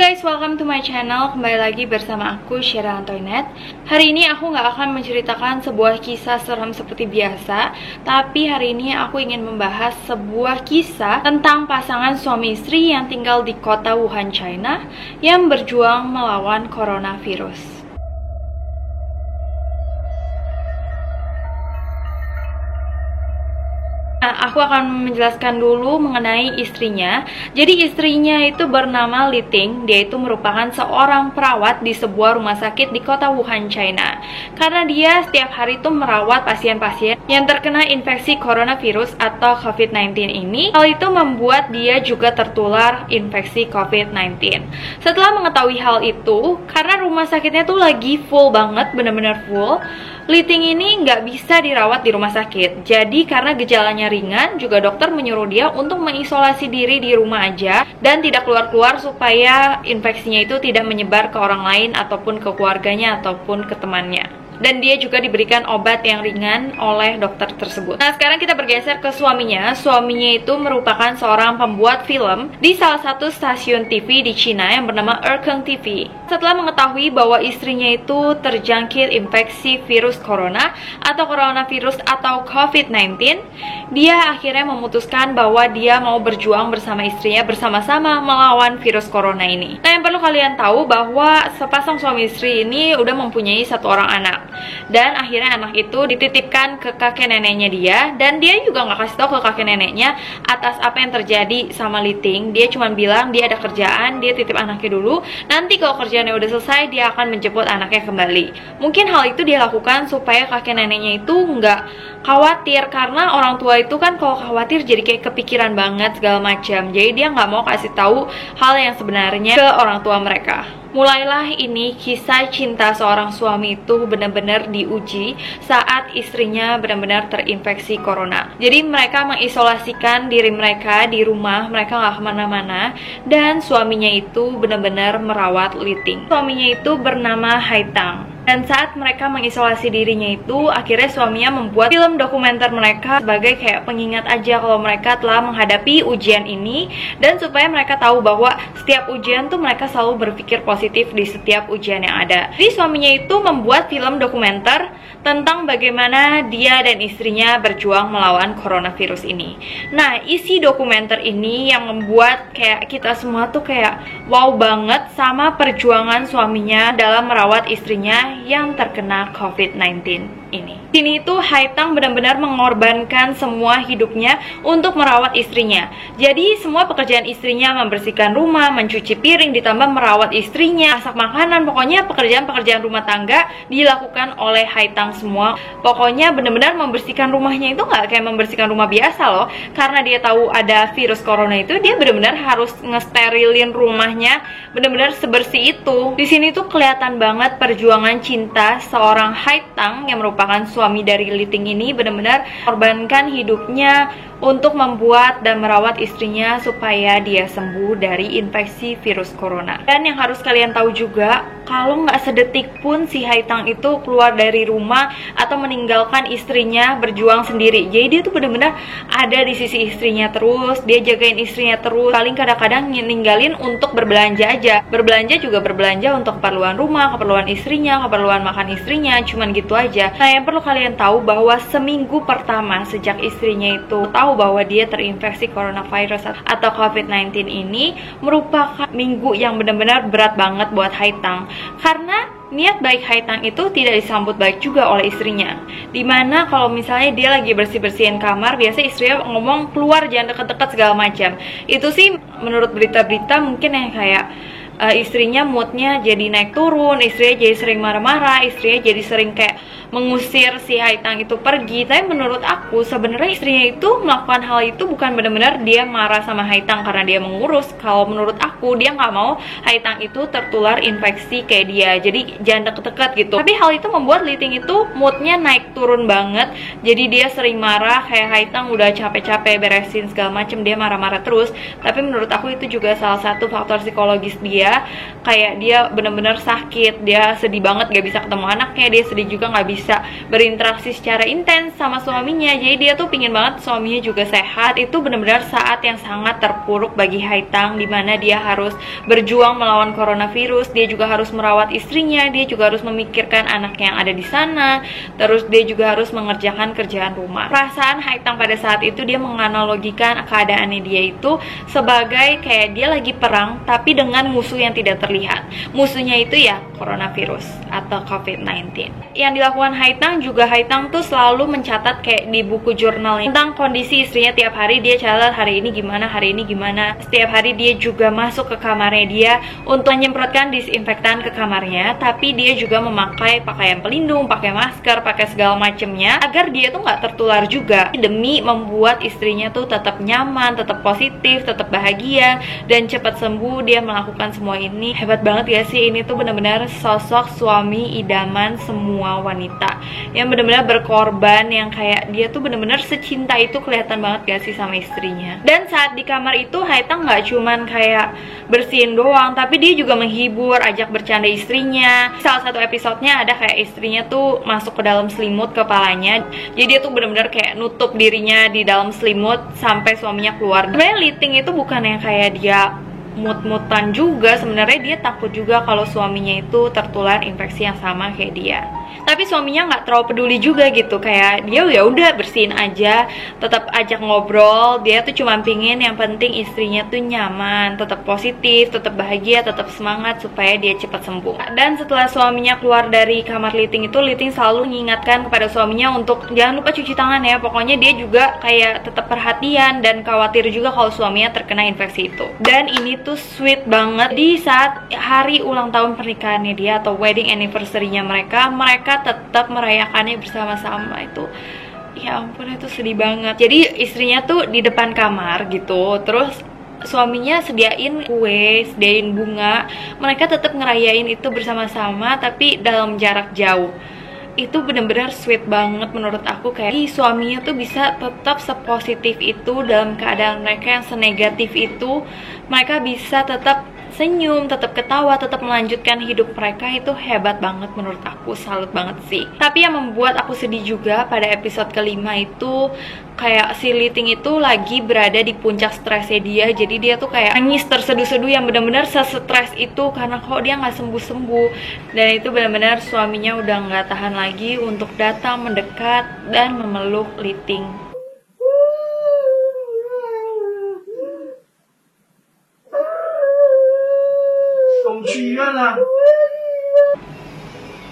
Guys, welcome to my channel. Kembali lagi bersama aku, Sheila Antoinette. Hari ini aku nggak akan menceritakan sebuah kisah seram seperti biasa, tapi hari ini aku ingin membahas sebuah kisah tentang pasangan suami istri yang tinggal di kota Wuhan, China, yang berjuang melawan coronavirus. Nah, aku akan menjelaskan dulu mengenai istrinya. Jadi istrinya itu bernama Li Ting. Dia itu merupakan seorang perawat di sebuah rumah sakit di kota Wuhan, China. Karena dia setiap hari itu merawat pasien-pasien yang terkena infeksi coronavirus atau COVID-19 ini. Hal itu membuat dia juga tertular infeksi COVID-19. Setelah mengetahui hal itu, karena rumah sakitnya tuh lagi full banget, bener-bener full, Li Ting ini nggak bisa dirawat di rumah sakit. Jadi karena gejalanya ringan, juga dokter menyuruh dia untuk mengisolasi diri di rumah aja dan tidak keluar-keluar supaya infeksinya itu tidak menyebar ke orang lain ataupun ke keluarganya ataupun ke temannya. Dan dia juga diberikan obat yang ringan oleh dokter tersebut. Nah, sekarang kita bergeser ke suaminya. Suaminya itu merupakan seorang pembuat film di salah satu stasiun TV di Cina yang bernama Erkeng TV. Setelah mengetahui bahwa istrinya itu terjangkit infeksi virus corona atau coronavirus atau COVID-19, dia akhirnya memutuskan bahwa dia mau berjuang bersama istrinya bersama-sama melawan virus corona ini. Nah, yang perlu kalian tahu bahwa sepasang suami istri ini udah mempunyai satu orang anak. Dan akhirnya anak itu dititipkan ke kakek neneknya dia. Dan dia juga nggak kasih tahu ke kakek neneknya atas apa yang terjadi sama Li Ting. Dia cuma bilang dia ada kerjaan, dia titip anaknya dulu. Nanti kalau kerjaannya udah selesai, dia akan menjemput anaknya kembali. Mungkin hal itu dia lakukan supaya kakek neneknya itu nggak khawatir. Karena orang tua itu kan kalau khawatir jadi kayak kepikiran banget segala macam. Jadi dia nggak mau kasih tahu hal yang sebenarnya ke orang tua mereka. Mulailah ini kisah cinta seorang suami itu benar-benar diuji saat istrinya benar-benar terinfeksi corona. Jadi mereka mengisolasikan diri mereka di rumah, mereka nggak kemana-mana. Dan suaminya itu benar-benar merawat Li Ting. Suaminya itu bernama Hai Tang. Dan saat mereka mengisolasi dirinya itu, akhirnya suaminya membuat film dokumenter mereka sebagai kayak pengingat aja kalau mereka telah menghadapi ujian ini. Dan supaya mereka tahu bahwa setiap ujian tuh mereka selalu berpikir positif di setiap ujian yang ada. Jadi suaminya itu membuat film dokumenter tentang bagaimana dia dan istrinya berjuang melawan coronavirus ini. Nah, isi dokumenter ini yang membuat kayak kita semua tuh kayak wow banget sama perjuangan suaminya dalam merawat istrinya yang terkena COVID-19 ini. Sini itu Hai Tang benar-benar mengorbankan semua hidupnya untuk merawat istrinya. Jadi semua pekerjaan istrinya, membersihkan rumah, mencuci piring, ditambah merawat istrinya, masak makanan, pokoknya pekerjaan-pekerjaan rumah tangga dilakukan oleh Hai Tang semua. Pokoknya benar-benar membersihkan rumahnya itu nggak kayak membersihkan rumah biasa loh. Karena dia tahu ada virus corona itu, dia benar-benar harus ngesterilin rumahnya benar-benar sebersih itu. Di sini tuh kelihatan banget perjuangan cinta seorang Hai Tang yang merupakan suami dari Li Ting ini benar-benar korbankan hidupnya untuk membuat dan merawat istrinya supaya dia sembuh dari infeksi virus corona. Dan yang harus kalian tahu juga, kalau nggak sedetik pun si Hai Tang itu keluar dari rumah atau meninggalkan istrinya berjuang sendiri. Jadi dia tuh benar-benar ada di sisi istrinya terus, dia jagain istrinya terus. Paling kadang-kadang ninggalin untuk berbelanja aja. Berbelanja juga berbelanja untuk keperluan rumah, keperluan istrinya, keperluan makan istrinya, cuman gitu aja. Nah, yang perlu kalian tahu bahwa seminggu pertama sejak istrinya itu tahu bahwa dia terinfeksi coronavirus atau COVID-19 ini merupakan minggu yang benar-benar berat banget buat Hai Tang. Karena niat baik Hai Tang itu tidak disambut baik juga oleh istrinya. Dimana kalau misalnya dia lagi bersih-bersihin kamar, biasa istrinya ngomong keluar, jangan deket-deket segala macam. Itu sih menurut berita-berita mungkin yang kayak istrinya moodnya jadi naik turun, istrinya jadi sering marah-marah, istrinya jadi sering kayak mengusir si Hai Tang itu pergi. Tapi menurut aku sebenarnya istrinya itu melakukan hal itu bukan benar-benar dia marah sama Hai Tang karena dia mengurus. Kalau menurut aku dia nggak mau Hai Tang itu tertular infeksi kayak dia, jadi jangan deket-deket gitu. Tapi hal itu membuat Li Ting itu moodnya naik turun banget. Jadi dia sering marah, kayak Hai Tang udah capek-capek beresin segala macem, dia marah-marah terus. Tapi menurut aku itu juga salah satu faktor psikologis dia. Kayak dia benar-benar sakit, dia sedih banget gak bisa ketemu anaknya, dia sedih juga gak bisa bisa berinteraksi secara intens sama suaminya. Jadi dia tuh pingin banget suaminya juga sehat. Itu benar-benar saat yang sangat terpuruk bagi Haitang, dimana dia harus berjuang melawan coronavirus. Dia juga harus merawat istrinya, dia juga harus memikirkan anak yang ada di sana, terus dia juga harus mengerjakan kerjaan rumah. Perasaan Haitang pada saat itu, dia menganalogikan keadaannya dia itu sebagai kayak dia lagi perang tapi dengan musuh yang tidak terlihat. Musuhnya itu ya coronavirus atau COVID-19. Yang dilakukan Haitang juga, Haitang tuh selalu mencatat kayak di buku jurnalnya tentang kondisi istrinya. Tiap hari dia catat hari ini gimana, hari ini gimana. Setiap hari dia juga masuk ke kamarnya dia untuk menyemprotkan disinfektan ke kamarnya, tapi dia juga memakai pakaian pelindung, pakai masker, pakai segala macemnya agar dia tuh nggak tertular juga, demi membuat istrinya tuh tetap nyaman, tetap positif, tetap bahagia, dan cepat sembuh. Dia melakukan semua ini. Hebat banget ya sih, ini tuh benar-benar sosok suami idaman semua wanita yang benar-benar berkorban, yang kayak dia tuh benar-benar secinta itu, kelihatan banget gak sih sama istrinya. Dan saat di kamar itu Haitang nggak cuman kayak bersihin doang, tapi dia juga menghibur, ajak bercanda istrinya. Salah satu episodenya ada kayak istrinya tuh masuk ke dalam selimut kepalanya, jadi dia tuh benar-benar kayak nutup dirinya di dalam selimut sampai suaminya keluar. Sebenarnya Li Ting itu bukan yang kayak dia mut-mutan juga, sebenarnya dia takut juga kalau suaminya itu tertular infeksi yang sama kayak dia. Tapi suaminya nggak terlalu peduli juga gitu, kayak dia ya udah bersihin aja, tetap ajak ngobrol. Dia tuh cuma pingin yang penting istrinya tuh nyaman, tetap positif, tetap bahagia, tetap semangat supaya dia cepat sembuh. Dan setelah suaminya keluar dari kamar Li Ting itu, Li Ting selalu mengingatkan kepada suaminya untuk jangan lupa cuci tangan ya. Pokoknya dia juga kayak tetap perhatian dan khawatir juga kalau suaminya terkena infeksi itu. Dan ini tuh sweet banget. Di saat hari ulang tahun pernikahannya dia atau wedding anniversary-nya mereka tetap merayakannya bersama-sama. Itu ya ampun, itu sedih banget. Jadi istrinya tuh di depan kamar gitu, terus suaminya sediain kue, sediain bunga. Mereka tetap ngerayain itu bersama-sama tapi dalam jarak jauh. Itu bener-bener sweet banget menurut aku. Kayak suaminya tuh bisa tetap sepositif itu dalam keadaan mereka yang senegatif itu. Mereka bisa tetap senyum, tetap ketawa, tetap melanjutkan hidup mereka. Itu hebat banget menurut aku, salut banget sih. Tapi yang membuat aku sedih juga pada episode kelima itu kayak si Li Ting itu lagi berada di puncak stresnya dia. Jadi dia tuh kayak nangis terseduh-seduh yang benar-benar sestres itu karena kok dia nggak sembuh-sembuh. Dan itu benar-benar suaminya udah nggak tahan lagi untuk datang mendekat dan memeluk Li Ting.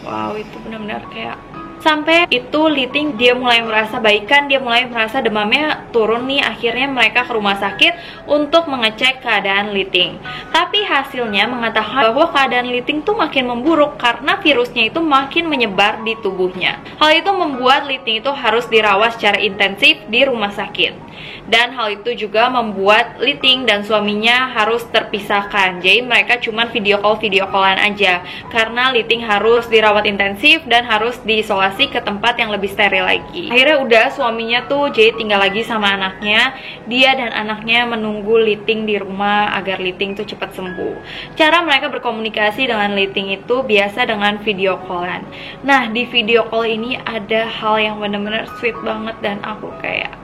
Wow, itu benar-benar kayak sampai itu Li Ting dia mulai merasa baikan, dia mulai merasa demamnya turun nih. Akhirnya mereka ke rumah sakit untuk mengecek keadaan Li Ting. Tapi hasilnya mengatakan bahwa keadaan Li Ting tuh makin memburuk karena virusnya itu makin menyebar di tubuhnya. Hal itu membuat Li Ting itu harus dirawat secara intensif di rumah sakit. Dan hal itu juga membuat Li Ting dan suaminya harus terpisahkan. Jadi mereka cuman video callan aja karena Li Ting harus dirawat intensif dan harus diisolasi ke tempat yang lebih steril lagi. Akhirnya udah suaminya tuh jadi tinggal lagi sama anaknya. Dia dan anaknya menunggu Li Ting di rumah agar Li Ting tuh cepat sembuh. Cara mereka berkomunikasi dengan Li Ting itu biasa dengan video callan. Nah, di video call ini ada hal yang bener-bener sweet banget dan aku kayak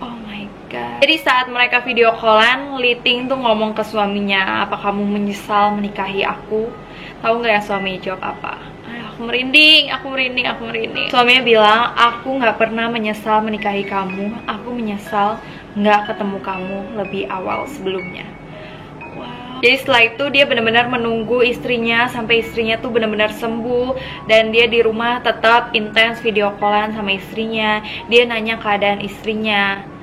oh my god. Jadi saat mereka video callan, Li Ting tuh ngomong ke suaminya, "Apa kamu menyesal menikahi aku?" Tahu nggak yang suaminya jawab apa? Aku merinding. Suaminya bilang, "Aku nggak pernah menyesal menikahi kamu. Aku menyesal nggak ketemu kamu lebih awal sebelumnya." Wow. Jadi setelah itu dia benar-benar menunggu istrinya sampai istrinya tuh benar-benar sembuh. Dan dia di rumah tetap intens video callan sama istrinya. Dia nanya keadaan istrinya.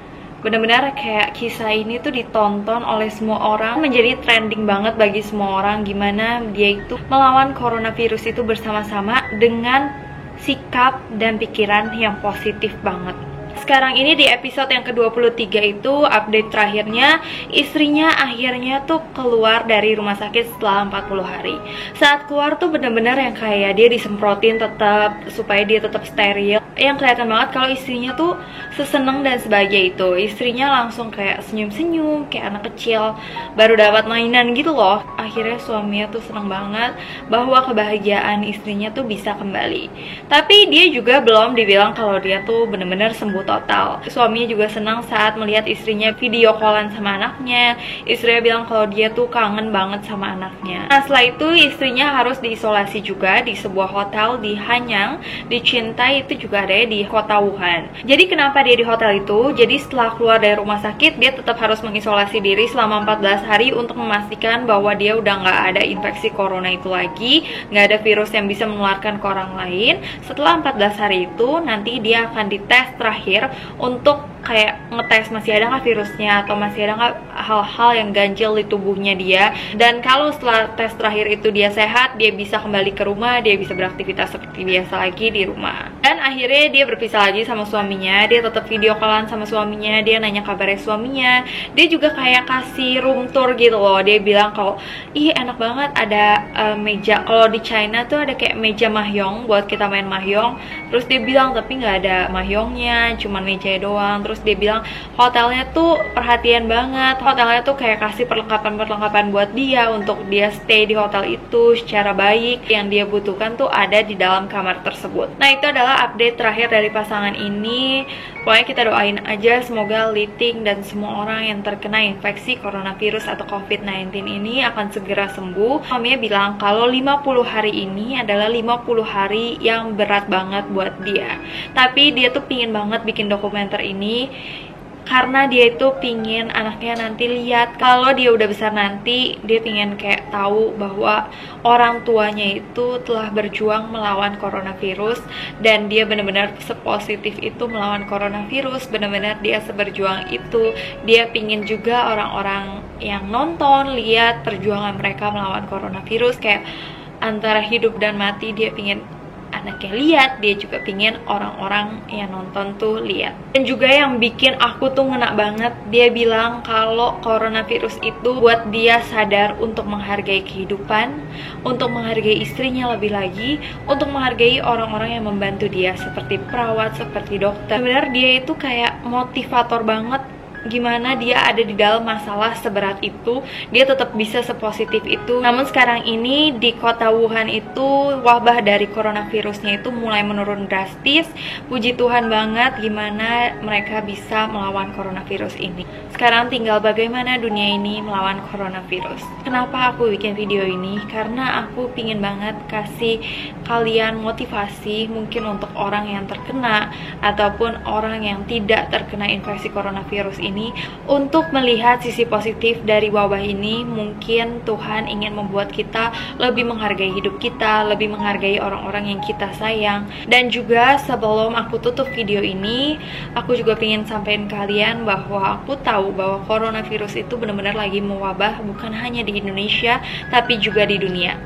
Benar-benar kayak kisah ini tuh ditonton oleh semua orang, menjadi trending banget bagi semua orang. Gimana dia itu melawan coronavirus itu bersama-sama dengan sikap dan pikiran yang positif banget. Sekarang ini di episode yang ke-23 itu update terakhirnya, istrinya akhirnya tuh keluar dari rumah sakit setelah 40 hari. Saat keluar tuh bener-bener yang kayak dia disemprotin tetap supaya dia tetap steril. Yang kelihatan banget kalau istrinya tuh seseneng dan sebahagia itu. Istrinya langsung kayak senyum-senyum kayak anak kecil baru dapat mainan gitu loh. akhirnya suaminya tuh seneng banget bahwa kebahagiaan istrinya tuh bisa kembali. Tapi dia juga belum dibilang kalau dia tuh bener-bener sembuh total. Suaminya juga senang saat melihat istrinya video callan sama anaknya. Istrinya bilang kalau dia tuh kangen banget sama anaknya. Nah, setelah itu istrinya harus diisolasi juga di sebuah hotel di Hanyang, di Cintai, itu juga ada di kota Wuhan. Jadi kenapa dia di hotel itu? Jadi setelah keluar dari rumah sakit, dia tetap harus mengisolasi diri selama 14 hari untuk memastikan bahwa dia udah nggak ada infeksi corona itu lagi, nggak ada virus yang bisa menularkan ke orang lain. Setelah 14 hari itu, nanti dia akan dites terakhir untuk kayak ngetes masih ada nggak virusnya atau masih ada nggak hal-hal yang ganjil di tubuhnya dia. Dan kalau setelah tes terakhir itu dia sehat, dia bisa kembali ke rumah, dia bisa beraktivitas seperti biasa lagi di rumah. Dan akhirnya dia berpisah lagi sama suaminya. Dia tetap video callan sama suaminya, dia nanya kabarnya suaminya. Dia juga kayak kasih room tour gitu loh. Dia bilang kalau ih enak banget ada meja, kalau di China tuh ada kayak meja mahjong buat kita main mahjong. Terus dia bilang tapi nggak ada mahjongnya, cuman meja doang. Terus dia bilang hotelnya tuh perhatian banget, hotelnya tuh kayak kasih perlengkapan-perlengkapan buat dia untuk dia stay di hotel itu secara baik. Yang dia butuhkan tuh ada di dalam kamar tersebut. Nah, itu adalah update terakhir dari pasangan ini. Pokoknya kita doain aja semoga Li Ting dan semua orang yang terkena infeksi coronavirus atau COVID-19 ini akan segera sembuh. Suaminya bilang kalau 50 hari ini adalah 50 hari yang berat banget buat dia. Tapi dia tuh pingin banget bikin dokumenter ini karena dia itu pingin anaknya nanti lihat kalau dia udah besar nanti, dia pingin kayak tahu bahwa orang tuanya itu telah berjuang melawan coronavirus dan dia benar-benar sepositif itu melawan coronavirus, benar-benar dia seberjuang itu. Dia pingin juga orang-orang yang nonton lihat perjuangan mereka melawan coronavirus, kayak antara hidup dan mati dia pingin anaknya lihat, dia juga pingin orang-orang yang nonton tuh lihat. Dan juga yang bikin aku tuh ngena banget, dia bilang kalau coronavirus itu buat dia sadar untuk menghargai kehidupan, untuk menghargai istrinya lebih lagi, untuk menghargai orang-orang yang membantu dia seperti perawat, seperti dokter. Sebenarnya dia itu kayak motivator banget. Gimana dia ada di dalam masalah seberat itu, dia tetap bisa sepositif itu. Namun sekarang ini di kota Wuhan itu wabah dari coronavirusnya itu mulai menurun drastis. Puji Tuhan banget gimana mereka bisa melawan coronavirus ini. Sekarang tinggal bagaimana dunia ini melawan coronavirus. Kenapa aku bikin video ini? Karena aku pingin banget kasih kalian motivasi, mungkin untuk orang yang terkena ataupun orang yang tidak terkena infeksi coronavirus ini, untuk melihat sisi positif dari wabah ini. Mungkin Tuhan ingin membuat kita lebih menghargai hidup kita, lebih menghargai orang-orang yang kita sayang. Dan juga sebelum aku tutup video ini, aku juga pengen sampaikan kalian bahwa aku tahu bahwa coronavirus itu benar-benar lagi mewabah, bukan hanya di Indonesia tapi juga di dunia.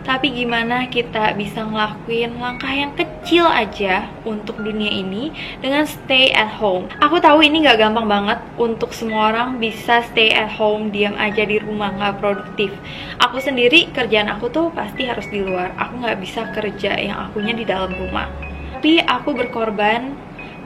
Tapi gimana kita bisa ngelakuin langkah yang kecil aja untuk dunia ini dengan stay at home. Aku tahu ini gak gampang banget untuk semua orang bisa stay at home, diam aja di rumah, gak produktif. Aku sendiri kerjaan aku tuh pasti harus di luar. Aku gak bisa kerja yang akunya di dalam rumah. Tapi aku berkorban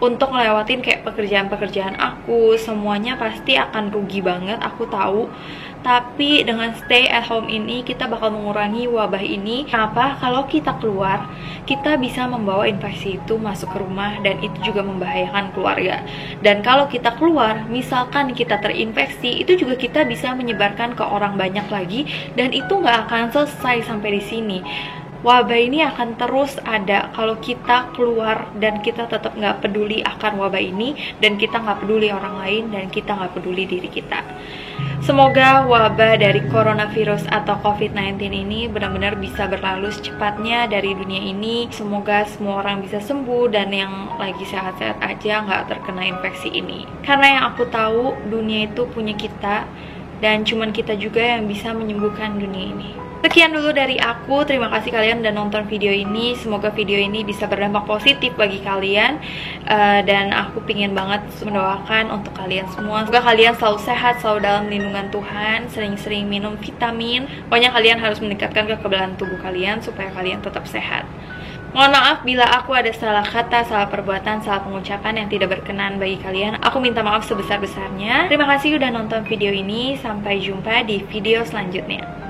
untuk ngelewatin kayak pekerjaan-pekerjaan aku. Semuanya pasti akan rugi banget, aku tahu. Tapi dengan stay at home ini kita bakal mengurangi wabah ini. Kenapa? Kalau kita keluar, kita bisa membawa infeksi itu masuk ke rumah dan itu juga membahayakan keluarga. Dan kalau kita keluar, misalkan kita terinfeksi, itu juga kita bisa menyebarkan ke orang banyak lagi dan itu nggak akan selesai sampai di sini. Wabah ini akan terus ada kalau kita keluar dan kita tetap nggak peduli akan wabah ini, dan kita nggak peduli orang lain, dan kita nggak peduli diri kita. Semoga wabah dari coronavirus atau COVID-19 ini benar-benar bisa berlalu secepatnya dari dunia ini. Semoga semua orang bisa sembuh dan yang lagi sehat-sehat aja nggak terkena infeksi ini. Karena yang aku tahu, dunia itu punya kita dan cuman kita juga yang bisa menyembuhkan dunia ini. Sekian dulu dari aku, terima kasih kalian udah nonton video ini. Semoga video ini bisa berdampak positif bagi kalian. Dan aku pingin banget mendoakan untuk kalian semua. Semoga kalian selalu sehat, selalu dalam lindungan Tuhan, sering-sering minum vitamin. Pokoknya kalian harus meningkatkan kekebalan tubuh kalian supaya kalian tetap sehat. Mohon maaf bila aku ada salah kata, salah perbuatan, salah pengucapan yang tidak berkenan bagi kalian. Aku minta maaf sebesar-besarnya. Terima kasih udah nonton video ini. Sampai jumpa di video selanjutnya.